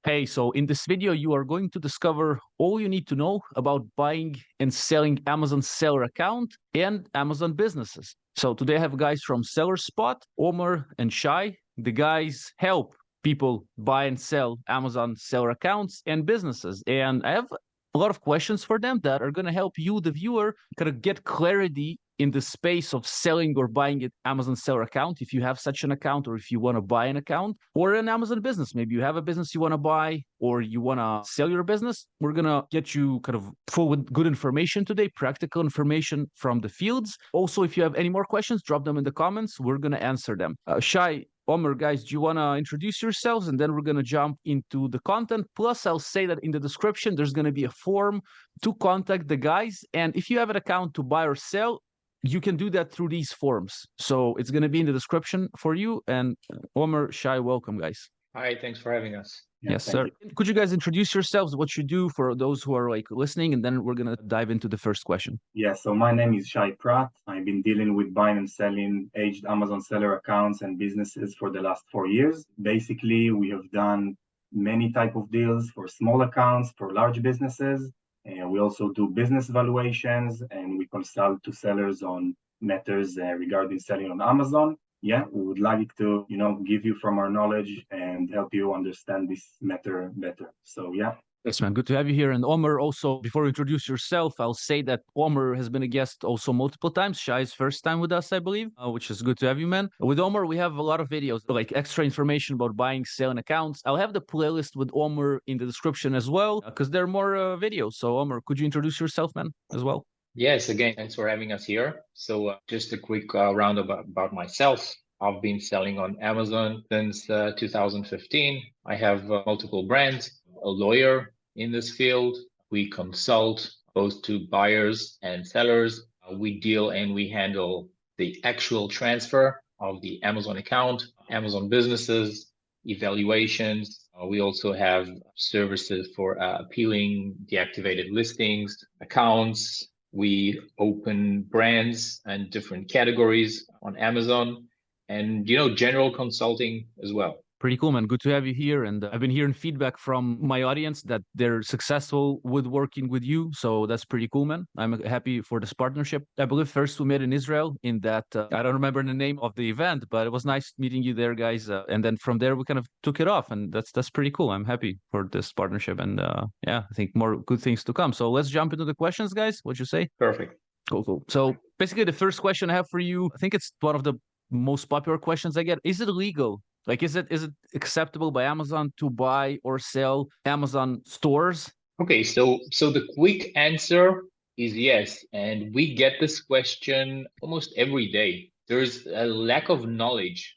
Hey, so in this video, you are going to discover all you need to know about buying and selling Amazon seller account and Amazon businesses. So today I have guys from SellerSpot, Omer and Shai. The guys help people buy and sell Amazon seller accounts and businesses. And I have a lot of questions for them that are going to help you, the viewer, kind of get clarity in the space of selling or buying an Amazon seller account, if you have such an account, or if you want to buy an account, or an Amazon business. Maybe you have a business you want to buy, or you want to sell your business. We're going to get you kind of full with good information today, practical information from the fields. Also, if you have any more questions, drop them in the comments. We're going to answer them. Shai, Omer, guys, do you want to introduce yourselves? And then we're going to jump into the content. Plus, I'll say that in the description, there's going to be a form to contact the guys. And if you have an account to buy or sell, you can do that through these forms. So it's going to be in the description for you. And Omer, Shai, welcome, guys. Hi, thanks for having us. Yes, sir. Could you guys introduce yourselves, what you do for those who are listening, and then we're going to dive into the first question. Yeah, so my name is Shai Prat. I've been dealing with buying and selling aged Amazon seller accounts and businesses for the last 4 years. Basically, we have done many type of deals for small accounts, for large businesses. And we also do business valuations, and we consult to sellers on matters regarding selling on Amazon. Yeah, we would like to, give you from our knowledge and help you understand this matter better. So, yeah. Yes, man. Good to have you here. And Omer, also, before you introduce yourself, I'll say that Omer has been a guest also multiple times. Shai's first time with us, I believe, which is good to have you, man. With Omer, we have a lot of videos, like extra information about buying, selling accounts. I'll have the playlist with Omer in the description as well, because there are more videos. So, Omer, could you introduce yourself, man, as well? Yes, again, thanks for having us here. So just a quick round about myself. I've been selling on Amazon since 2015. I have multiple brands, a lawyer in this field. We consult both to buyers and sellers. We deal and we handle the actual transfer of the Amazon account, Amazon businesses, evaluations. We also have services for appealing deactivated listings, accounts. We open brands and different categories on Amazon and, general consulting as well. Pretty cool, man. Good to have you here. And I've been hearing feedback from my audience that they're successful with working with you. So that's pretty cool, man. I'm happy for this partnership. I believe first we met in Israel in that, I don't remember the name of the event, but it was nice meeting you there, guys. And then from there, we kind of took it off. And that's pretty cool. I'm happy for this partnership. And yeah, I think more good things to come. So let's jump into the questions, guys. What you say? Perfect. Cool. So basically, the first question I have for you, I think it's one of the most popular questions I get. Is it legal? Is it acceptable by Amazon to buy or sell Amazon stores? Okay, so the quick answer is yes. And we get this question almost every day. There's a lack of knowledge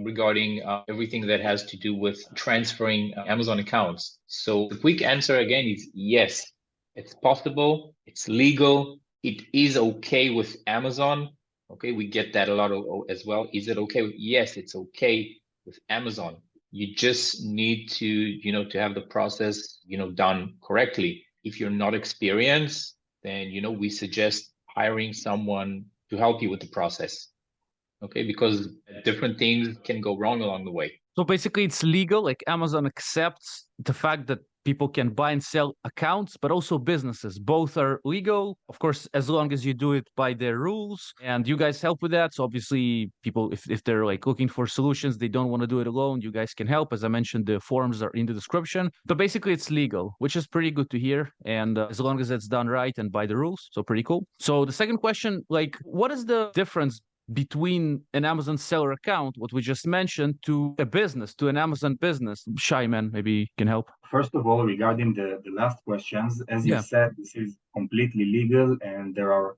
regarding everything that has to do with transferring Amazon accounts. So the quick answer again is yes. It's possible. It's legal. It is okay with Amazon. Okay, we get that a lot as well. Is it okay? Yes, it's okay with Amazon. You just need to, to have the process, done correctly. If you're not experienced, then, we suggest hiring someone to help you with the process. Okay, because different things can go wrong along the way. So basically it's legal, like Amazon accepts the fact that people can buy and sell accounts, but also businesses. Both are legal, of course, as long as you do it by their rules. And you guys help with that. So obviously people, if they're looking for solutions, they don't want to do it alone, you guys can help. As I mentioned, the forms are in the description. But basically it's legal, which is pretty good to hear. And as long as it's done right and by the rules, so pretty cool. So the second question, what is the difference between an Amazon seller account, what we just mentioned, to a business, to an Amazon business? Shai, man, maybe you can help. First of all, regarding the last questions, as you said, this is completely legal, and there are,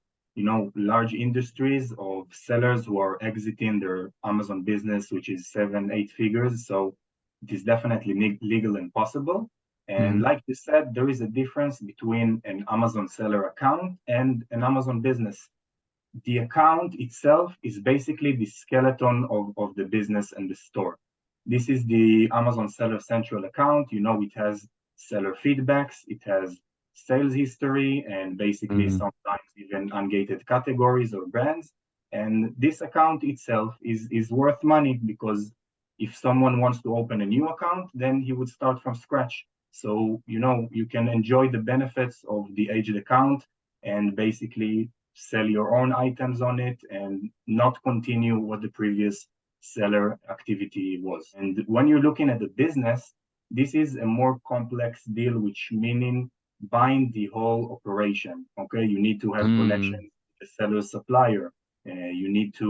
large industries of sellers who are exiting their Amazon business, which is 7-8 figures. So it is definitely legal and possible. And like you said, there is a difference between an Amazon seller account and an Amazon business. The account itself is basically the skeleton of the business and the store. This is the Amazon Seller Central account. It has seller feedbacks, it has sales history, and basically sometimes even ungated categories or brands. And this account itself is worth money because If someone wants to open a new account, then he would start from scratch. So, you can enjoy the benefits of the aged account and basically sell your own items on it and not continue what the previous seller activity was. And when you're looking at the business, this is a more complex deal, which meaning buying the whole operation. Okay, you need to have connections with the seller's supplier. You need to,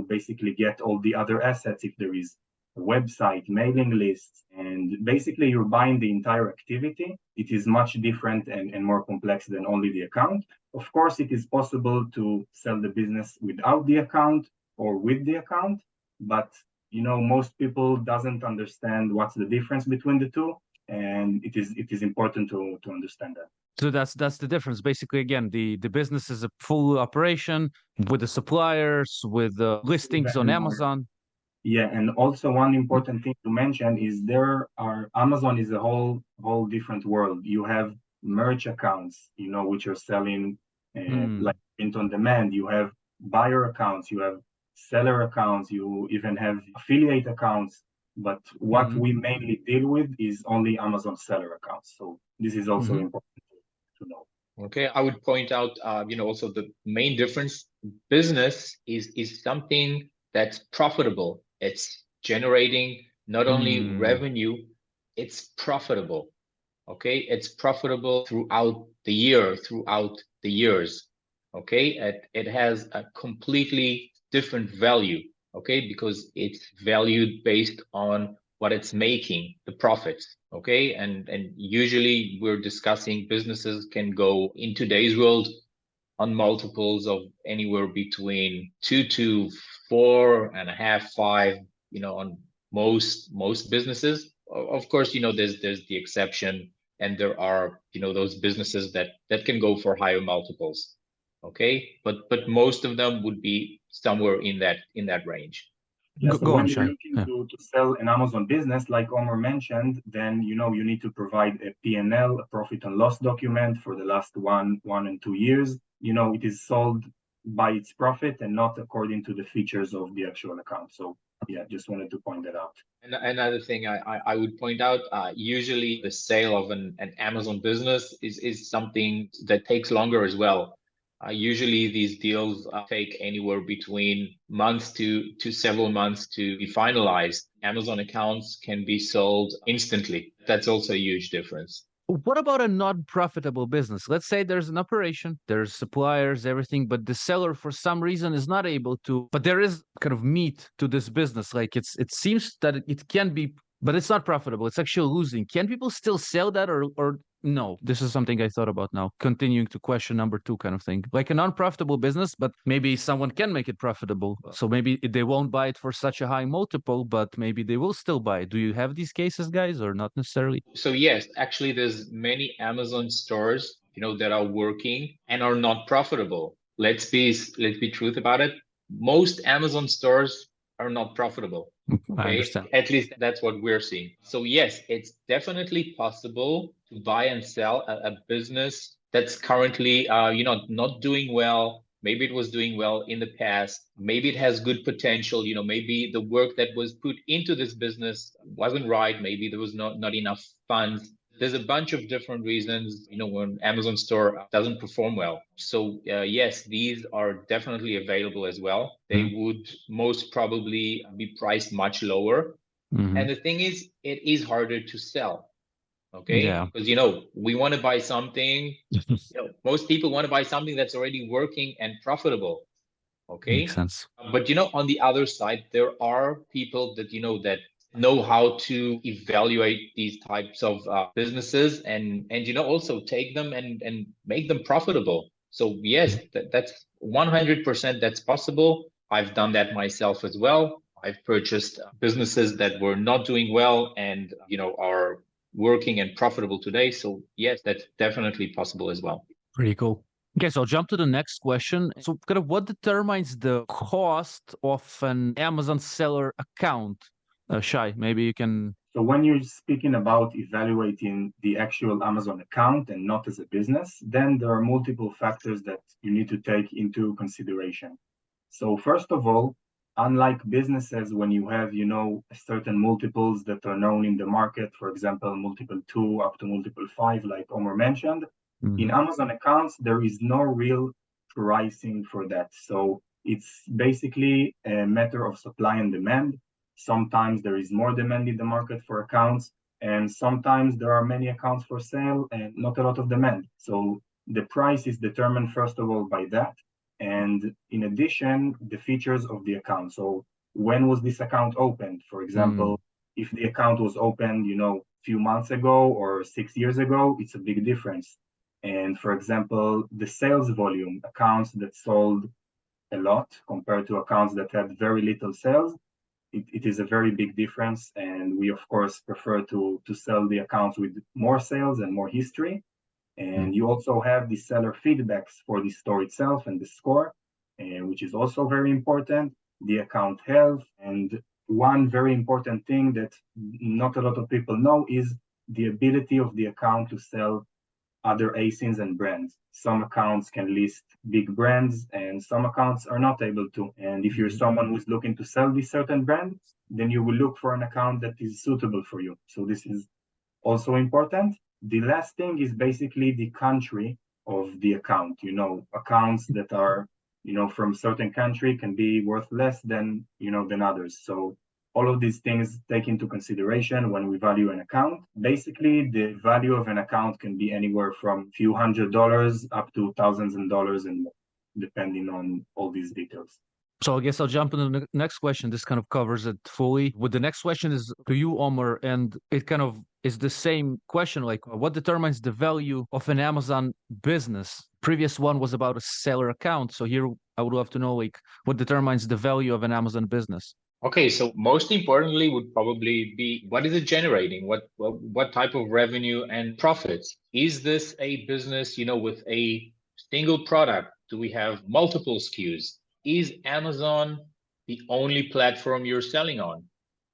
basically get all the other assets if there is a website, mailing lists, and basically you're buying the entire activity. It is much different and more complex than only the account. Of course, it is possible to sell the business without the account or with the account, but most people doesn't understand what's the difference between the two, and it is important to understand that. So that's the difference. Basically, again, the business is a full operation with the suppliers, with the listings on Amazon. Yeah, and also one important thing to mention is Amazon is a whole different world. You have merch accounts, which are selling like print on demand. You have buyer accounts, you have seller accounts, you even have affiliate accounts. But what we mainly deal with is only Amazon seller accounts. So this is also important to know. Okay, I would point out, also the main difference. Business is something that's profitable. It's generating not only revenue, it's profitable. Okay, it's profitable throughout the year, throughout the years. Okay, it has a completely different value. Okay, because it's valued based on what it's making, the profits. Okay, and usually we're discussing businesses can go in today's world on multiples of anywhere between 2 to 4.5, 5, on most businesses. Of course, there's the exception, and there are, those businesses that can go for higher multiples. Okay, but most of them would be somewhere in that range. Yeah, so when you're looking to sell an Amazon business, like Omer mentioned, then you need to provide a P&L, a profit and loss document for the last one and 2 years. It is sold by its profit and not according to the features of the actual account. So yeah, just wanted to point that out. And another thing I would point out, usually the sale of an Amazon business is something that takes longer as well. Usually these deals take anywhere between months to several months to be finalized. Amazon accounts can be sold instantly. That's also a huge difference. What about a non-profitable business? Let's say there's an operation, there's suppliers, everything, but the seller for some reason is not able to, but there is kind of meat to this business. Like it seems that it can be, but it's not profitable. It's actually losing. Can people still sell that or no? This is something I thought about now. Continuing to question number 2 kind of thing. Like a non-profitable business, but maybe someone can make it profitable. So maybe they won't buy it for such a high multiple, but maybe they will still buy it. Do you have these cases, guys, or not necessarily? So yes, actually there's many Amazon stores, that are working and are not profitable. Let's be truth about it. Most Amazon stores are not profitable. Okay? I understand. At least that's what we're seeing. So yes, it's definitely possible to buy and sell a business that's currently, not doing well. Maybe it was doing well in the past. Maybe it has good potential. Maybe the work that was put into this business wasn't right. Maybe there was not enough funds. There's a bunch of different reasons, when Amazon store doesn't perform well. So yes, these are definitely available as well. They would most probably be priced much lower. And the thing is, it is harder to sell. Okay, yeah. Because we want to buy something. Most people want to buy something that's already working and profitable. Okay, Makes sense. But on the other side, there are people that that know how to evaluate these types of businesses and also take them and make them profitable. So yes, that's 100% that's possible. I've done that myself as well. I've purchased businesses that were not doing well and are working and profitable today. So yes, that's definitely possible as well. Pretty cool. Okay, so I'll jump to the next question. So kind of what determines the cost of an Amazon seller account? Shai, maybe you can... So when you're speaking about evaluating the actual Amazon account and not as a business, then there are multiple factors that you need to take into consideration. So first of all, Unlike businesses, when you have, certain multiples that are known in the market, for example, multiple 2 up to multiple 5, like Omer mentioned, in Amazon accounts, there is no real pricing for that. So it's basically a matter of supply and demand. Sometimes there is more demand in the market for accounts, and sometimes there are many accounts for sale and not a lot of demand. So the price is determined, first of all, by that. And in addition, the features of the account. So when was this account opened? For example, if the account was opened, few months ago or 6 years ago, it's a big difference. And for example, the sales volume, accounts that sold a lot compared to accounts that had very little sales, it is a very big difference. And we, of course, prefer to sell the accounts with more sales and more history. And you also have the seller feedbacks for the store itself and the score, which is also very important, the account health. And one very important thing that not a lot of people know is the ability of the account to sell other ASINs and brands. Some accounts can list big brands and some accounts are not able to. And if you're someone who's looking to sell this certain brand, then you will look for an account that is suitable for you. So this is also important. The last thing is basically the country of the account. Accounts that are, from certain country can be worth less than others. So all of these things take into consideration when we value an account. Basically, the value of an account can be anywhere from a few $100s up to thousands of dollars and more, depending on all these details. So I guess I'll jump into the next question. This kind of covers it fully. With the next question is to you, Omer, and it kind of is the same question, like what determines the value of an Amazon business? Previous one was about a seller account. So here I would love to know, like, what determines the value of an Amazon business? Okay, so most importantly would probably be what is it generating? What type of revenue and profits? Is this a business, with a single product? Do we have multiple SKUs? Is Amazon the only platform you're selling on?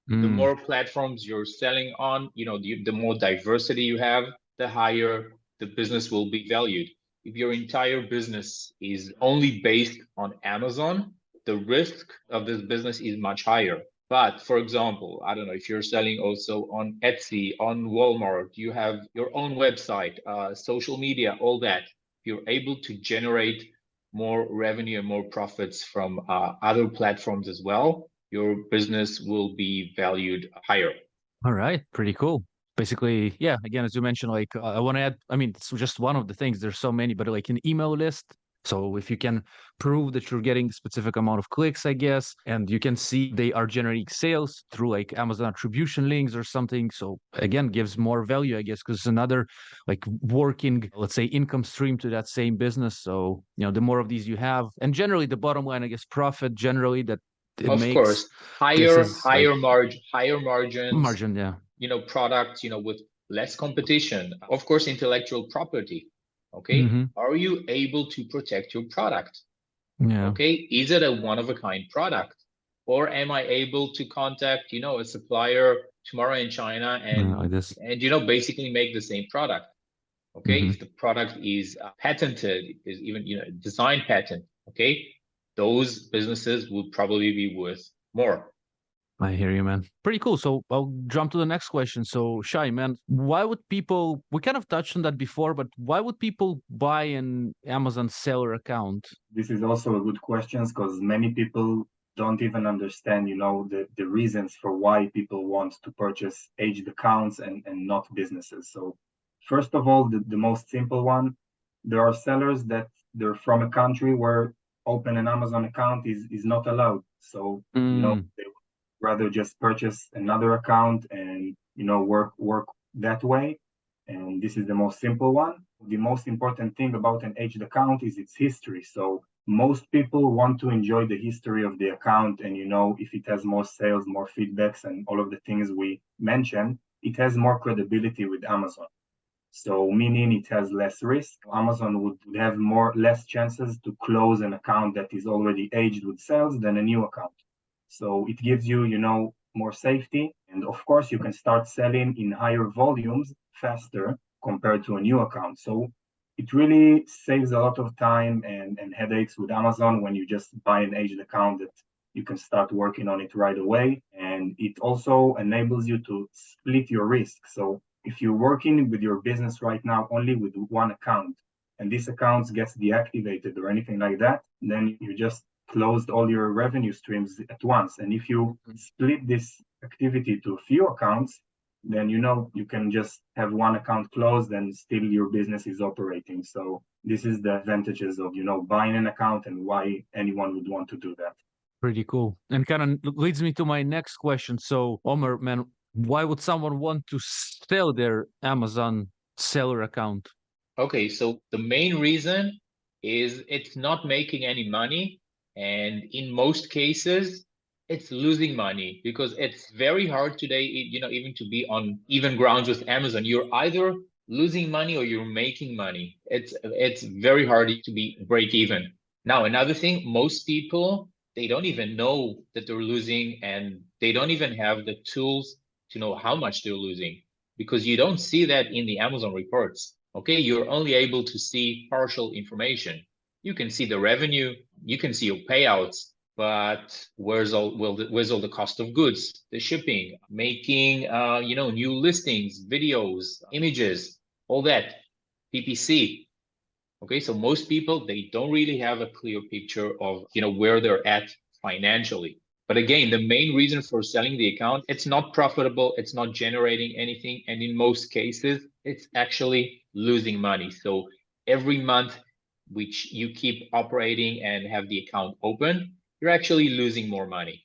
The more platforms you're selling on, the more diversity you have, the higher the business will be valued. If your entire business is only based on Amazon, the risk of this business is much higher. But for example, I don't know, if you're selling also on Etsy, on Walmart, you have your own website, social media, all that, you're able to generate more revenue and more profits from other platforms as well, your business will be valued higher. All right, pretty cool. Basically, yeah, again, as you mentioned, like I want to add, I mean, it's just one of the things, there's so many, but like an email list. So if you can prove that you're getting specific amount of clicks, I guess, and you can see they are generating sales through like Amazon attribution links or something. So again, gives more value, I guess, because it's another like working, let's say, income stream to that same business. So, the more of these you have, and generally the bottom line, I guess, profit generally that it of makes. Course, higher margins, margin, yeah. Products, with less competition. Of course, intellectual property. Okay. Are you able to protect your product? Yeah. Okay. Is it a one-of-a-kind product? Or am I able to contact, a supplier tomorrow in China and basically make the same product? Okay. If the product is patented, is even, design patent, okay, those businesses would probably be worth more. I hear you, man. Pretty cool. So I'll jump to the next question. So Shai, man, why would people, we kind of touched on that before, but why would people buy an Amazon seller account? This is also a good question because many people don't even understand, the reasons for why people want to purchase aged accounts and not businesses. So first of all, the most simple one, there are sellers that they're from a country where open an Amazon account is not allowed. So, they rather just purchase another account and work that way. And this is the most simple one. The most important thing about an aged account is its history. So most people want to enjoy the history of the account, and if it has more sales, more feedbacks, and all of the things we mentioned, it has more credibility with Amazon. So meaning it has less risk. Amazon would have less chances to close an account that is already aged with sales than a new account. So it gives you, more safety. And of course, you can start selling in higher volumes faster compared to a new account. So it really saves a lot of time and headaches with Amazon when you just buy an aged account that, you can start working on it right away. And it also enables you to split your risk. So if you're working with your business right now only with one account, and this account gets deactivated or anything like that, then you just closed all your revenue streams at once. And if you split this activity to a few accounts, then you can just have one account closed and still your business is operating. So this is the advantages of buying an account and why anyone would want to do that. Pretty cool. And kind of leads me to my next question. So Omer, man, why would someone want to sell their Amazon seller account? Okay, so the main reason is it's not making any money, and in most cases it's losing money because it's very hard today, even to be on even grounds with Amazon. You're either losing money or you're making money. It's very hard to be break even. Now, another thing, most people, they don't even know that they're losing, and they don't even have the tools to know how much they're losing, because you don't see that in the Amazon reports. Okay, you're only able to see partial information. You can see the revenue, you can see your payouts, but where's all the cost of goods, the shipping, making new listings, videos, images, all that, PPC. Okay, so most people, they don't really have a clear picture of where they're at financially. But again, the main reason for selling the account, it's not profitable, it's not generating anything, and in most cases, it's actually losing money. So every month which you keep operating and have the account open, you're actually losing more money.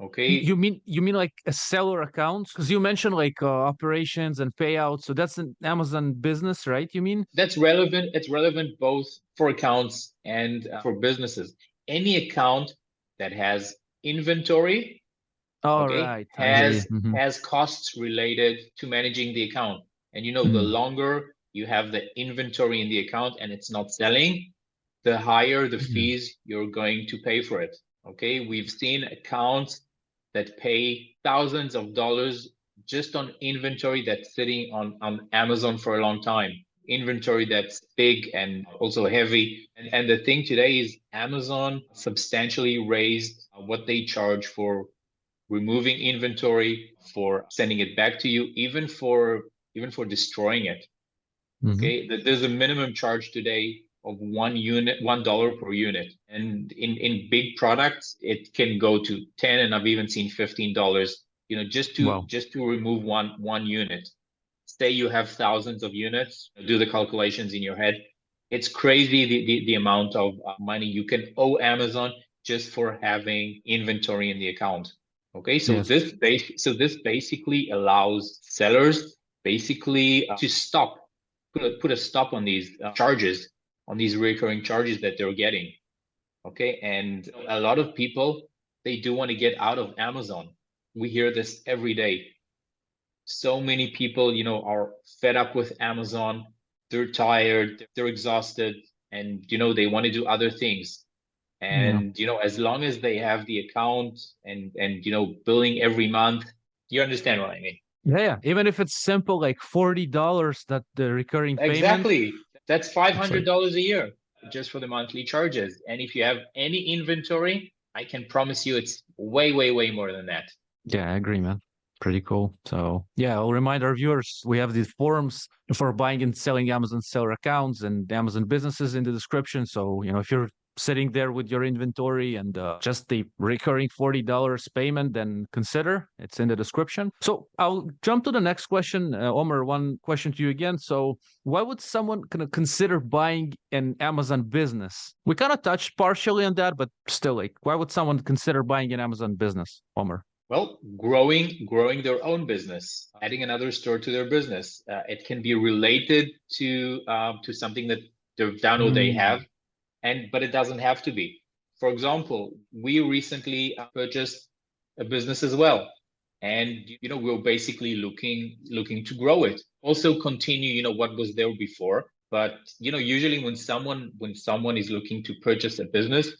Okay. You mean like a seller account? Because you mentioned like operations and payouts. So that's an Amazon business, right? You mean? That's relevant. It's relevant both for accounts and for businesses. Any account that has inventory, Right. has costs related to managing the account. And the longer you have the inventory in the account and it's not selling, the higher the fees you're going to pay for it. Okay, we've seen accounts that pay thousands of dollars just on inventory that's sitting on Amazon for a long time. Inventory that's big and also heavy. And the thing today is Amazon substantially raised what they charge for removing inventory, for sending it back to you, even for destroying it. Okay, there's a minimum charge today of $1 per unit, and in big products it can go to 10, and I've even seen $15. Just to remove one unit. Say you have thousands of units, do the calculations in your head. It's crazy the amount of money you can owe Amazon just for having inventory in the account. Okay, so this basically allows sellers to stop, put a stop on these charges, on these recurring charges that they're getting. Okay, and a lot of people, they do want to get out of Amazon. We hear this every day. So many people, are fed up with Amazon. They're tired, they're exhausted, and they want to do other things. And as long as they have the account and billing every month, you understand what I mean? Yeah. Even if it's simple, like $40 that the recurring payment. Exactly. That's $500 a year just for the monthly charges. And if you have any inventory, I can promise you it's way, way, way more than that. Yeah, I agree, man. Pretty cool. So yeah, I'll remind our viewers, we have these forums for buying and selling Amazon seller accounts and Amazon businesses in the description. So, if you're sitting there with your inventory and just the recurring $40 payment, then consider it's in the description. So I'll jump to the next question. Omer, one question to you again. So why would someone consider buying an Amazon business? We kind of touched partially on that, but still, like, why would someone consider buying an Amazon business, Omer? Well, growing their own business, adding another store to their business. It can be related to something that they've done or they have, but it doesn't have to be. For example, we recently purchased a business as well, and we're basically looking to grow it. Also continue what was there before, but usually when someone is looking to purchase a business,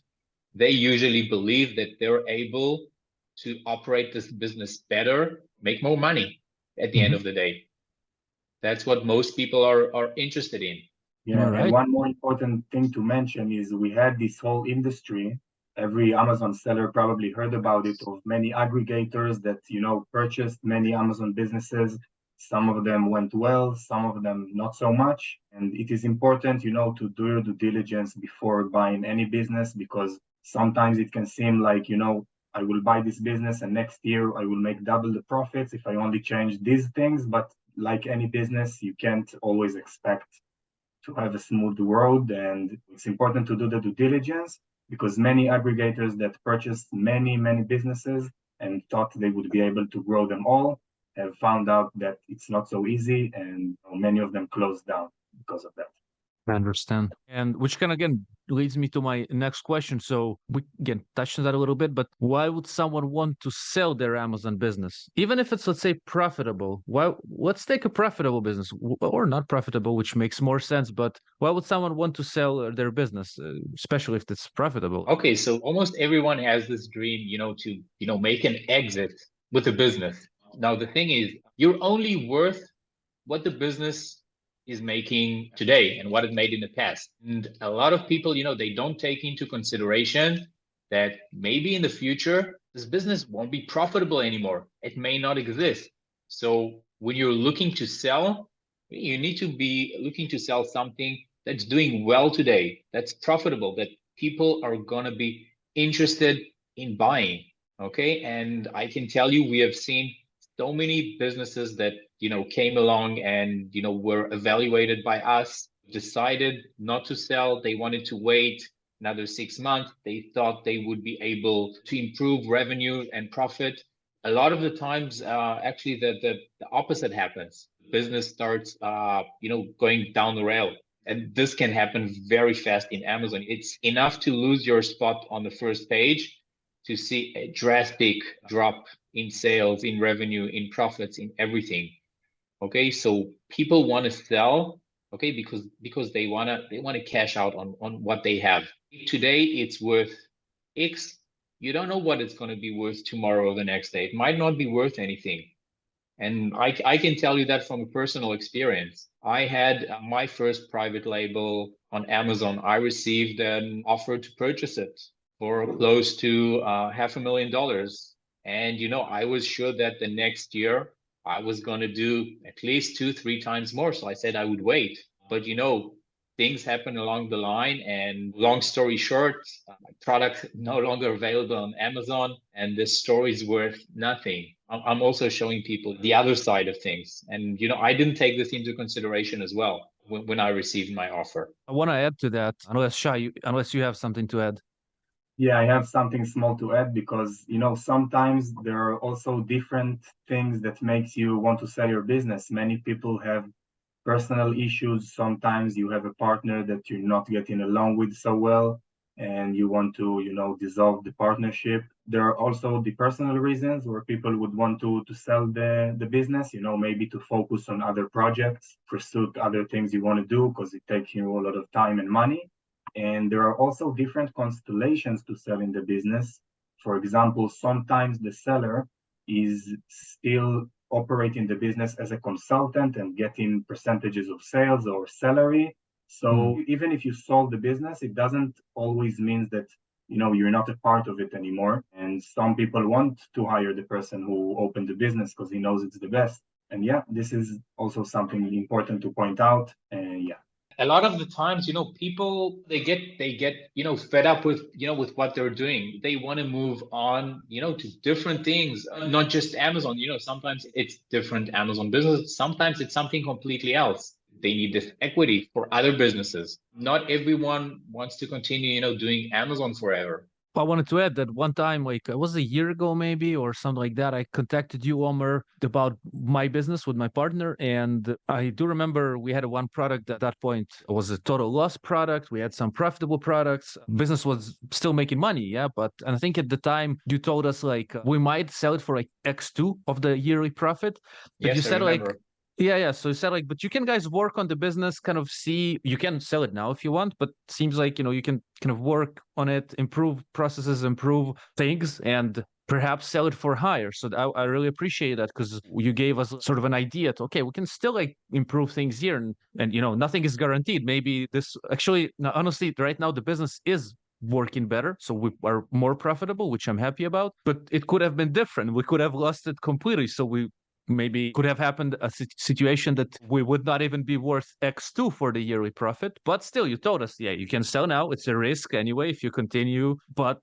they usually believe that they're able to operate this business better, make more money at the end of the day. That's what most people are interested in. Yeah, and one more important thing to mention is we had this whole industry Every Amazon seller probably heard about it, of many aggregators that, purchased many Amazon businesses. Some of them went well, some of them not so much. And it is important, to do your due diligence before buying any business, because sometimes it can seem like, I will buy this business and next year I will make double the profits if I only change these things. But like any business, you can't always expect to have a smooth road. And it's important to do the due diligence, because many aggregators that purchased many, many businesses and thought they would be able to grow them all have found out that it's not so easy, and many of them closed down because of that. I understand. And which kind of again leads me to my next question. So we again touched on that a little bit, but why would someone want to sell their Amazon business? Even if it's, let's say, profitable. Why, let's take a profitable business or not profitable, which makes more sense, but why would someone want to sell their business, especially if it's profitable? Okay, so almost everyone has this dream, to, make an exit with a business. Now, the thing is, you're only worth what the business is making today and what it made in the past. And a lot of people, they don't take into consideration that maybe in the future, this business won't be profitable anymore. It may not exist. So when you're looking to sell, you need to be looking to sell something that's doing well today, that's profitable, that people are going to be interested in buying. Okay. And I can tell you, we have seen so many businesses that came along and were evaluated by us, decided not to sell. They wanted to wait another 6 months. They thought they would be able to improve revenue and profit. A lot of the times, actually, the opposite happens. Business starts, going down the rail. And this can happen very fast in Amazon. It's enough to lose your spot on the first page to see a drastic drop in sales, in revenue, in profits, in everything. Okay, so people want to sell, okay, because they wanna cash out on what they have. Today it's worth X. You don't know what it's going to be worth tomorrow or the next day. It might not be worth anything. And I can tell you that from a personal experience. I had my first private label on Amazon. I received an offer to purchase it for close to $500,000. And, I was sure that the next year I was going to do at least 2-3 times more. So I said I would wait. But, things happen along the line, and long story short, my product no longer available on Amazon, and the story is worth nothing. I'm also showing people the other side of things. And, I didn't take this into consideration as well when I received my offer. I want to add to that, unless you have something to add. Yeah, I have something small to add, because, sometimes there are also different things that makes you want to sell your business. Many people have personal issues. Sometimes you have a partner that you're not getting along with so well, and you want to, dissolve the partnership. There are also the personal reasons where people would want to sell the business, maybe to focus on other projects, pursue other things you want to do, because it takes you a lot of time and money. And there are also different constellations to selling the business. For example, sometimes the seller is still operating the business as a consultant and getting percentages of sales or salary. So even if you sold the business, it doesn't always mean that you're not a part of it anymore. And some people want to hire the person who opened the business because he knows it's the best. And yeah, this is also something important to point out. Yeah. A lot of the times, people they get fed up with with what they're doing. They want to move on, to different things, not just Amazon. Sometimes it's different Amazon business. Sometimes it's something completely else. They need this equity for other businesses. Not everyone wants to continue, doing Amazon forever. I wanted to add that one time, like it was a year ago maybe or something like that, I contacted you, Omer, about my business with my partner. And I do remember we had one product at that point. It was a total loss product. We had some profitable products. Business was still making money, yeah. And I think at the time you told us like we might sell it for like X2 of the yearly profit. But yes, you said I remember. like, yeah. So you said like, but you can guys work on the business, kind of see, you can sell it now if you want, but seems like, you can kind of work on it, improve processes, improve things, and perhaps sell it for higher. So I really appreciate that, because you gave us sort of an idea to, okay, we can still like improve things here, and nothing is guaranteed. Maybe this actually, no, honestly, right now the business is working better. So we are more profitable, which I'm happy about. But it could have been different. We could have lost it completely. So we maybe could have happened a situation that we would not even be worth X2 for the yearly profit. But still, you told us, yeah, you can sell now. It's a risk anyway if you continue. But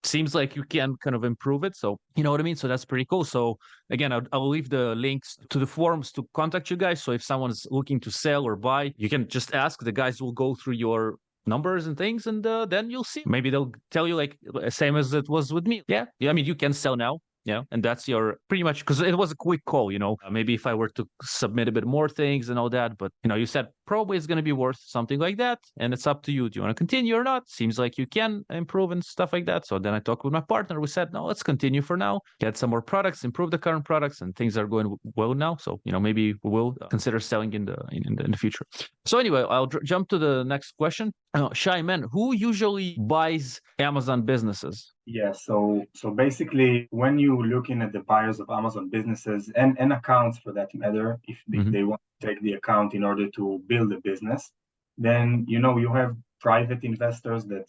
seems like you can kind of improve it. So, you know what I mean? So that's pretty cool. So again, I'll leave the links to the forums to contact you guys. So if someone's looking to sell or buy, you can just ask. The guys will go through your numbers and things, and then you'll see. Maybe they'll tell you like same as it was with me. Yeah. I mean, you can sell now. Yeah, and that's your pretty much, because it was a quick call, maybe if I were to submit a bit more things and all that, but you said probably it's going to be worth something like that, and it's up to you. Do you want to continue or not? Seems like you can improve and stuff like that. So then I talked with my partner. We said, no, let's continue for now, get some more products, improve the current products, and things are going well now. So maybe we will consider selling in the future. So anyway, I'll jump to the next question. Shai, man, who usually buys Amazon businesses? Yeah, so basically, when you're looking at the buyers of Amazon businesses and accounts for that matter, if they want to take the account in order to build a business, then you have private investors that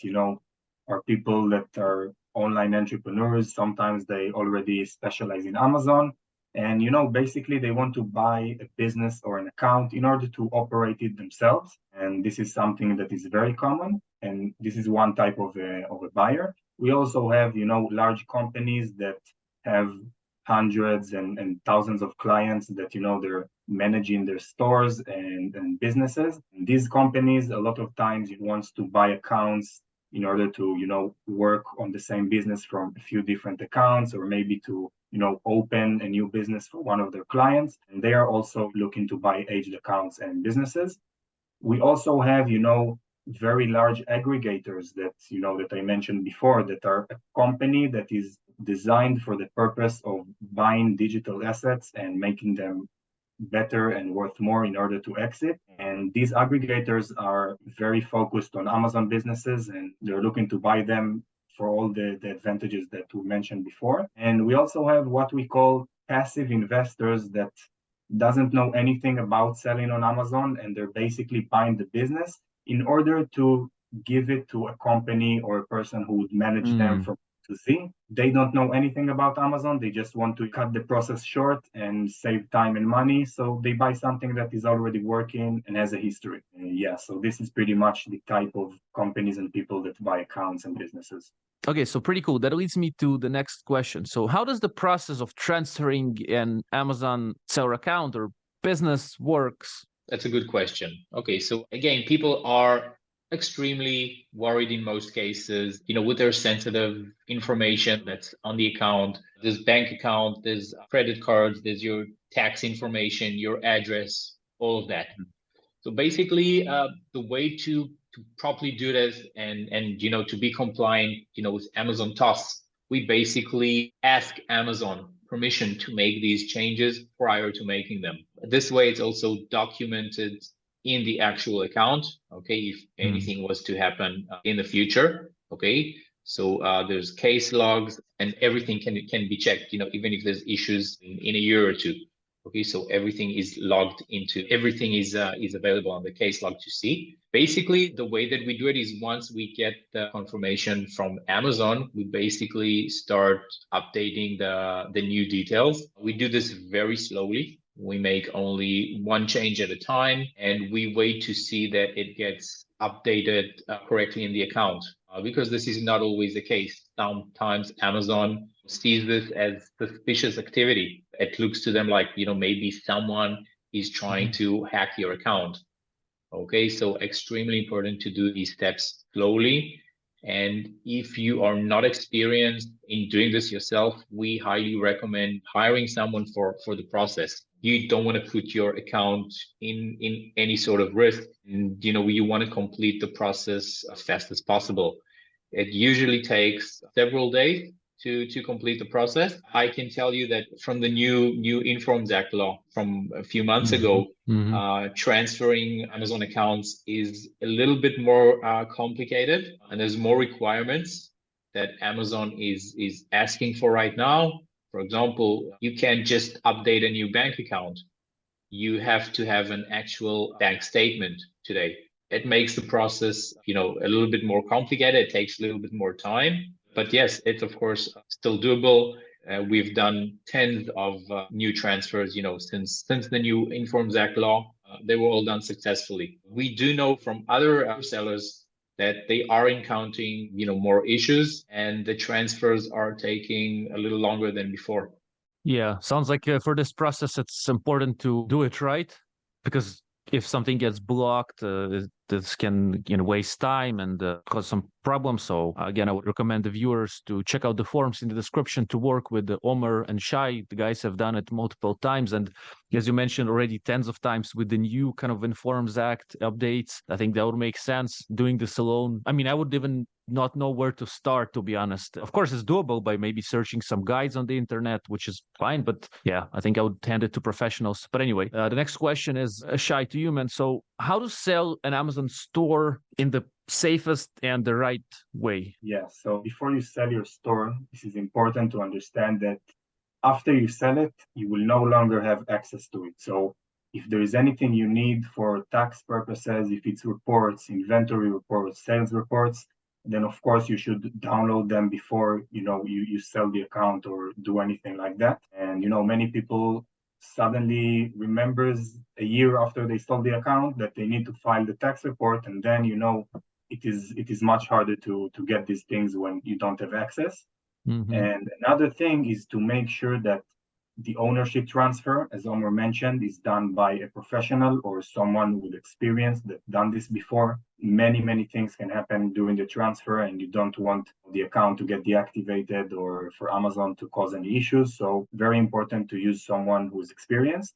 are people that are online entrepreneurs. Sometimes they already specialize in Amazon, and basically they want to buy a business or an account in order to operate it themselves. And this is something that is very common, and this is one type of a buyer. We also have, large companies that have hundreds and thousands of clients that, they're managing their stores and businesses. And these companies, a lot of times, wants to buy accounts in order to, work on the same business from a few different accounts, or maybe to, open a new business for one of their clients. And they are also looking to buy aged accounts and businesses. We also have, very large aggregators that I mentioned before, that are a company that is designed for the purpose of buying digital assets and making them better and worth more in order to exit. And these aggregators are very focused on Amazon businesses, and they're looking to buy them for all the advantages that we mentioned before. And we also have what we call passive investors that doesn't know anything about selling on Amazon, and they're basically buying the business in order to give it to a company or a person who would manage them from to Z. They don't know anything about Amazon. They just want to cut the process short and save time and money. So they buy something that is already working and has a history. So this is pretty much the type of companies and people that buy accounts and businesses. Okay, so pretty cool. That leads me to the next question. So how does the process of transferring an Amazon seller account or business works? That's a good question. Okay, so again, people are extremely worried in most cases, with their sensitive information that's on the account. There's bank account, there's credit cards, there's your tax information, your address, all of that. So basically, the way to properly do this and to be compliant, with Amazon TOS, we basically ask Amazon permission to make these changes prior to making them. This way, it's also documented in the actual account, okay, if anything was to happen in the future, okay? So there's case logs and everything can be checked, even if there's issues in a year or two. Okay, so everything is logged into, everything is available on the case log to see. Basically, the way that we do it is once we get the confirmation from Amazon, we basically start updating the new details. We do this very slowly. We make only one change at a time, and we wait to see that it gets updated correctly in the account, because this is not always the case. Sometimes Amazon sees this as suspicious activity. It looks to them like, maybe someone is trying to hack your account. Okay, so extremely important to do these steps slowly. And if you are not experienced in doing this yourself, we highly recommend hiring someone for the process. You don't want to put your account in any sort of risk. And, you want to complete the process as fast as possible. It usually takes several days to complete the process. I can tell you that from the new Informs Act law from a few months ago, transferring Amazon accounts is a little bit more complicated, and there's more requirements that Amazon is asking for right now. For example, you can't just update a new bank account. You have to have an actual bank statement today. It makes the process, a little bit more complicated. It takes a little bit more time. But yes, it's of course still doable. We've done tens of new transfers, since the new Informs Act law. They were all done successfully. We do know from other sellers that they are encountering, more issues, and the transfers are taking a little longer than before. Yeah, sounds like for this process, it's important to do it right, because if something gets blocked, this can waste time and cause some problems. So again, I would recommend the viewers to check out the forums in the description to work with Omer and Shai. The guys have done it multiple times, and as you mentioned already, tens of times with the new kind of Informs Act updates. I think that would make sense doing this alone. I mean, I would even not know where to start, to be honest. Of course, it's doable by maybe searching some guides on the internet, which is fine. But yeah, I think I would hand it to professionals. But anyway, the next question is Shai, to you, man. So how to sell an Amazon store in the safest and the right way? Yeah, so before you sell your store, this is important to understand that after you sell it, you will no longer have access to it. So if there is anything you need for tax purposes, if it's reports, inventory reports, sales reports, then of course you should download them before you sell the account or do anything like that. And many people suddenly remembers a year after they sold the account that they need to file the tax report, and then it is much harder to get these things when you don't have access. Mm-hmm. And another thing is to make sure that the ownership transfer, as Omer mentioned, is done by a professional or someone with experience that done this before. Many things can happen during the transfer, and you don't want the account to get deactivated or for Amazon to cause any issues. So very important to use someone who's experienced.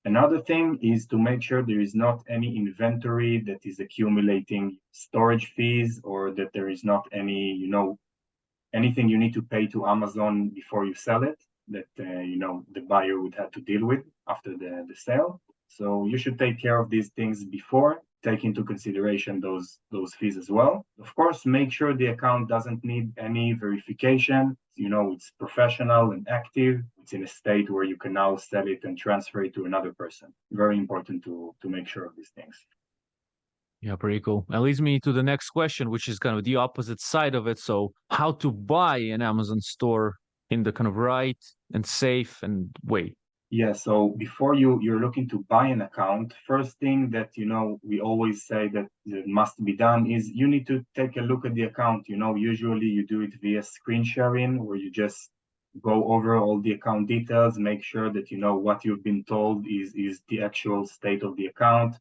Another thing is to make sure there is not any inventory that is accumulating storage fees, or that there is not any, anything you need to pay to Amazon before you sell it that the buyer would have to deal with after the sale. So you should take care of these things before, take into consideration those fees as well. Of course, make sure the account doesn't need any verification. It's professional and active. It's in a state where you can now sell it and transfer it to another person. Very important to make sure of these things. Yeah, pretty cool. That leads me to the next question, which is kind of the opposite side of it. So how to buy an Amazon store in the kind of right and safe and way? Yeah, so before you're looking to buy an account, first thing that we always say that must be done is you need to take a look at the account. Usually you do it via screen sharing, where you just go over all the account details, make sure that what you've been told is the actual state of the account.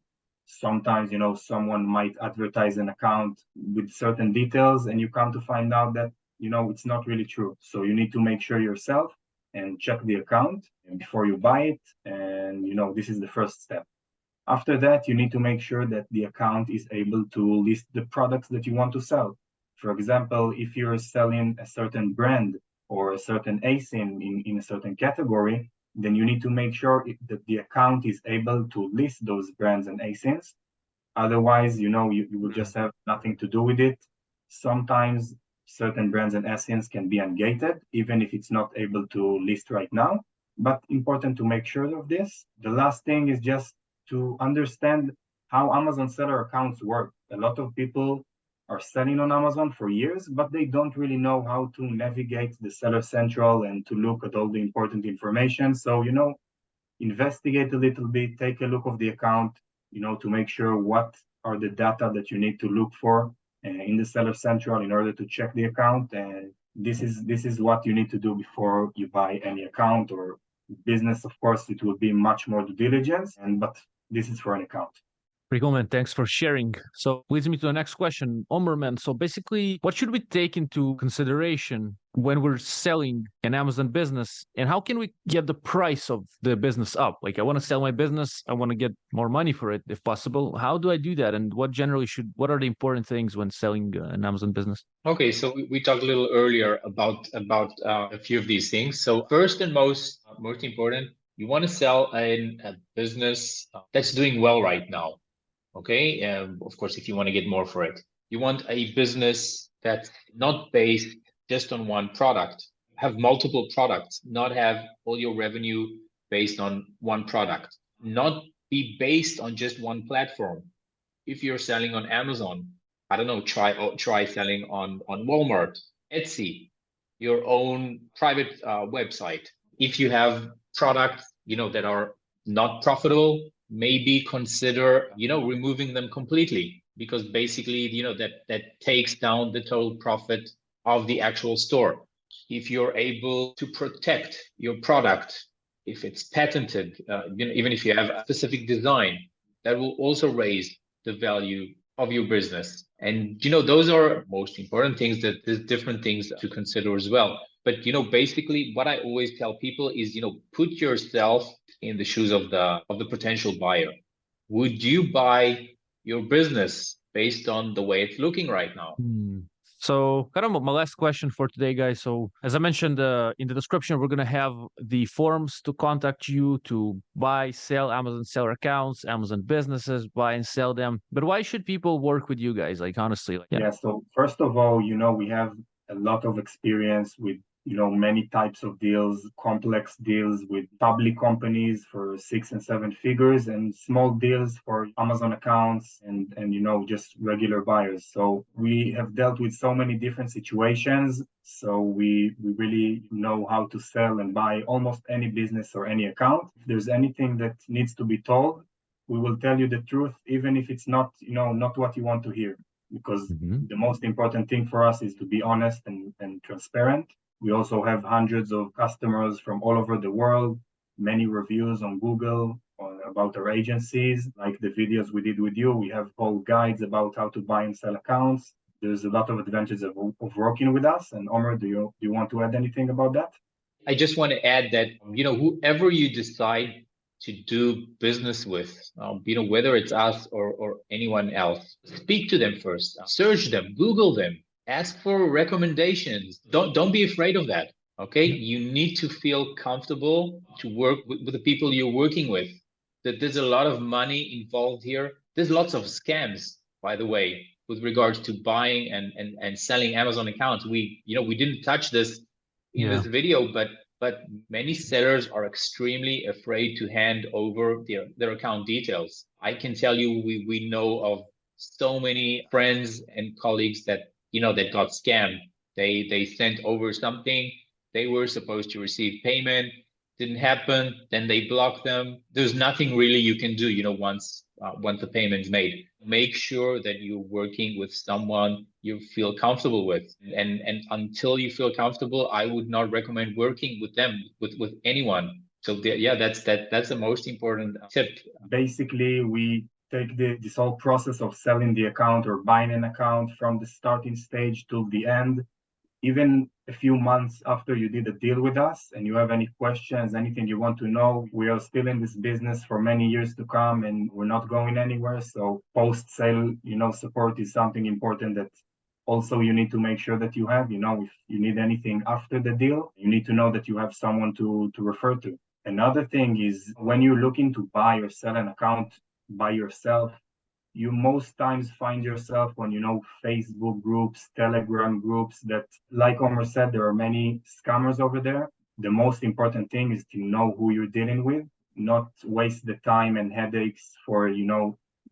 Sometimes someone might advertise an account with certain details, and you come to find out that it's not really true. So you need to make sure yourself and check the account before you buy it. And this is the first step. After that, you need to make sure that the account is able to list the products that you want to sell. For example, if you're selling a certain brand or a certain ASIN in a certain category, then you need to make sure that the account is able to list those brands and ASINs. Otherwise, you will just have nothing to do with it. Sometimes certain brands and ASINs can be ungated, even if it's not able to list right now. But important to make sure of this. The last thing is just to understand how Amazon seller accounts work. A lot of people are selling on Amazon for years, but they don't really know how to navigate the Seller Central and to look at all the important information. So, investigate a little bit, take a look of the account, to make sure what are the data that you need to look for in the Seller Central in order to check the account. And this is what you need to do before you buy any account or business. Of course, it will be much more due diligence, but this is for an account. Pretty cool, man. Thanks for sharing. So leads me to the next question. Omer, man, so basically, what should we take into consideration when we're selling an Amazon business, and how can we get the price of the business up? Like, I want to sell my business, I want to get more money for it if possible. How do I do that? And what are the important things when selling an Amazon business? Okay, so we talked a little earlier about a few of these things. So first and most important, you want to sell a business that's doing well right now. Okay, of course, if you want to get more for it, you want a business that's not based just on one product, have multiple products, not have all your revenue based on one product, not be based on just one platform. If you're selling on Amazon, I don't know, try selling on Walmart, Etsy, your own private website. If you have products, that are not profitable, maybe consider, removing them completely, because basically, that takes down the total profit of the actual store. If you're able to protect your product, if it's patented, even if you have a specific design, that will also raise the value of your business. And those are most important things. That there's different things to consider as well. But basically what I always tell people is, put yourself in the shoes of the potential buyer. Would you buy your business based on the way it's looking right now? So, kind of my last question for today, guys. So, as I mentioned in the description, we're going to have the forms to contact you to buy, sell Amazon seller accounts, Amazon businesses, buy and sell them. But why should people work with you guys? Like, honestly, Yeah. So first of all, we have a lot of experience with many types of deals, complex deals with public companies for 6 and 7 figures, and small deals for Amazon accounts and just regular buyers. So we have dealt with so many different situations. So we really know how to sell and buy almost any business or any account. If there's anything that needs to be told, we will tell you the truth, even if it's not not what you want to hear, because the most important thing for us is to be honest and transparent. We also have hundreds of customers from all over the world, many reviews on Google about our agencies, like the videos we did with you. We have whole guides about how to buy and sell accounts. There's a lot of advantages of working with us. And Omer, do you want to add anything about that? I just want to add that, whoever you decide to do business with, whether it's us or anyone else, speak to them first, search them, Google them, ask for recommendations. Don't be afraid of that. Okay. You need to feel comfortable to work with the people you're working with. That there's a lot of money involved here. There's lots of scams, by the way, with regards to buying and selling Amazon accounts. We didn't touch this in this video, but many sellers are extremely afraid to hand over their account details. I can tell you, we know of so many friends and colleagues that that got scammed. They sent over something, they were supposed to receive payment, didn't happen, then they blocked them. There's nothing really you can do, once the payment's made. Make sure that you're working with someone you feel comfortable with, and until you feel comfortable, I would not recommend working with them, with anyone. So that's the most important tip. Basically, we take this whole process of selling the account or buying an account from the starting stage till the end. Even a few months after you did a deal with us and you have any questions, anything you want to know, we are still in this business for many years to come and we're not going anywhere. So post-sale, support is something important that also you need to make sure that you have. If you need anything after the deal, you need to know that you have someone to refer to. Another thing is, when you're looking to buy or sell an account by yourself, you most times find yourself on, Facebook groups, Telegram groups that, like Omer said, there are many scammers over there. The most important thing is to know who you're dealing with, not waste the time and headaches for,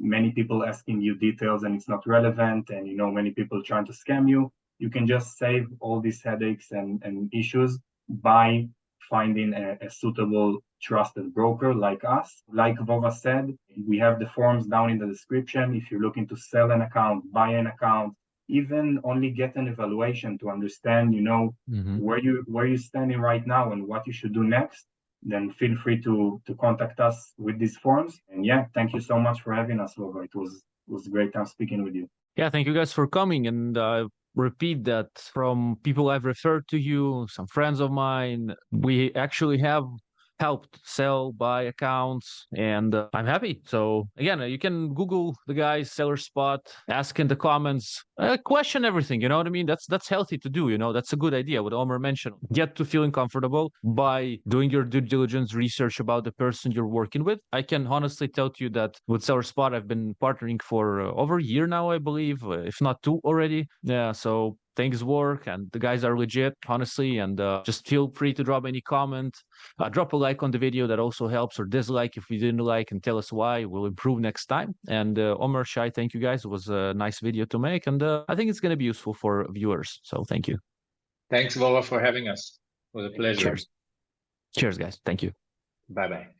many people asking you details and it's not relevant, and, many people trying to scam you. You can just save all these headaches and issues by finding a suitable trusted broker like us. Like Vova said, we have the forms down in the description. If you're looking to sell an account, buy an account, even only get an evaluation to understand, where you're standing right now and what you should do next, then feel free to contact us with these forms. And thank you so much for having us, Vova. It was a great time speaking with you. Yeah, thank you guys for coming. And repeat that from people I've referred to you, some friends of mine, we actually have helped sell, buy accounts, and I'm happy. So again, you can Google the guys, SellerSpot, ask in the comments, question everything. You know what I mean? That's healthy to do. That's a good idea. What Omer mentioned, get to feeling comfortable by doing your due diligence research about the person you're working with. I can honestly tell you that with SellerSpot, I've been partnering for over a year now, I believe, if not two already. Yeah, so things work and the guys are legit, honestly. And just feel free to drop any comment, drop a like on the video. That also helps, or dislike if you didn't like, and tell us why. We'll improve next time. And Omer, Shai, thank you guys. It was a nice video to make, and I think it's going to be useful for viewers. So thank you. Thanks, Vova, for having us. It was a pleasure. Cheers. Cheers, guys. Thank you. Bye-bye.